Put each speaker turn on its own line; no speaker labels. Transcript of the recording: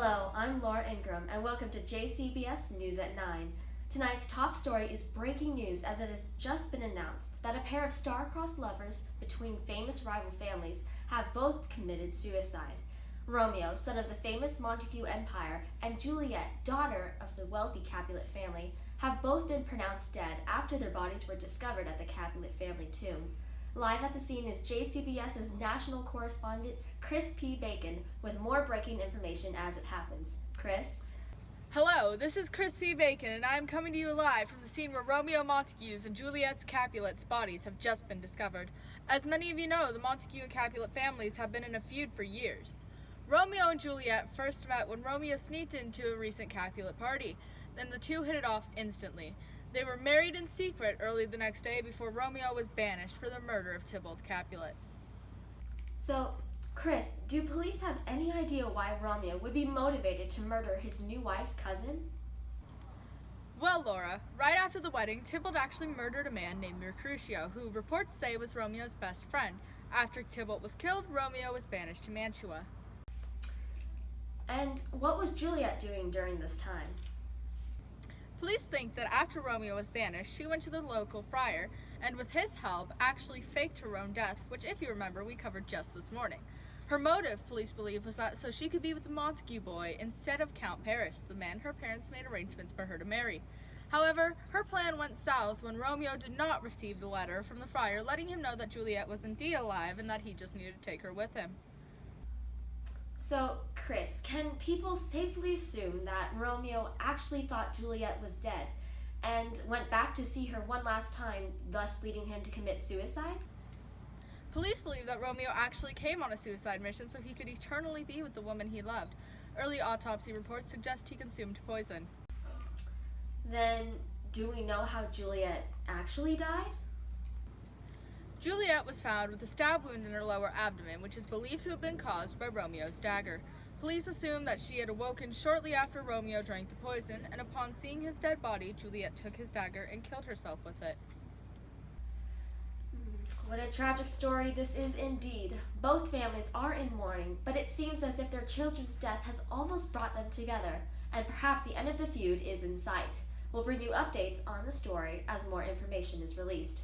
Hello, I'm Laura Ingram, and welcome to JCBS News at 9. Tonight's top story is breaking news as it has just been announced that a pair of star-crossed lovers between famous rival families have both committed suicide. Romeo, son of the famous Montague Empire, and Juliet, daughter of the wealthy Capulet family, have both been pronounced dead after their bodies were discovered at the Capulet family tomb. Live at the scene is JCBS's national correspondent Chris P. Bacon with more breaking information as it happens. Chris?
Hello, this is Chris P. Bacon, and I'm coming to you live from the scene where Romeo Montague's and Juliet's Capulet's bodies have just been discovered. As many of you know, the Montague and Capulet families have been in a feud for years. Romeo and Juliet first met when Romeo sneaked into a recent Capulet party, and the two hit it off instantly. They were married in secret early the next day before Romeo was banished for the murder of Tybalt Capulet.
So, Chris, do police have any idea why Romeo would be motivated to murder his new wife's cousin?
Well, Laura, right after the wedding, Tybalt actually murdered a man named Mercutio, who reports say was Romeo's best friend. After Tybalt was killed, Romeo was banished to Mantua.
And what was Juliet doing during this time?
Police think that after Romeo was banished, she went to the local friar, and with his help, actually faked her own death, which, if you remember, we covered just this morning. Her motive, police believe, was that so she could be with the Montague boy instead of Count Paris, the man her parents made arrangements for her to marry. However, her plan went south when Romeo did not receive the letter from the friar letting him know that Juliet was indeed alive and that he just needed to take her with him.
So, Chris, can people safely assume that Romeo actually thought Juliet was dead and went back to see her one last time, thus leading him to commit suicide?
Police believe that Romeo actually came on a suicide mission so he could eternally be with the woman he loved. Early autopsy reports suggest he consumed poison.
Then, do we know how Juliet actually died?
Juliet was found with a stab wound in her lower abdomen, which is believed to have been caused by Romeo's dagger. Police assume that she had awoken shortly after Romeo drank the poison, and upon seeing his dead body, Juliet took his dagger and killed herself with it.
What a tragic story this is indeed. Both families are in mourning, but it seems as if their children's death has almost brought them together, and perhaps the end of the feud is in sight. We'll bring you updates on the story as more information is released.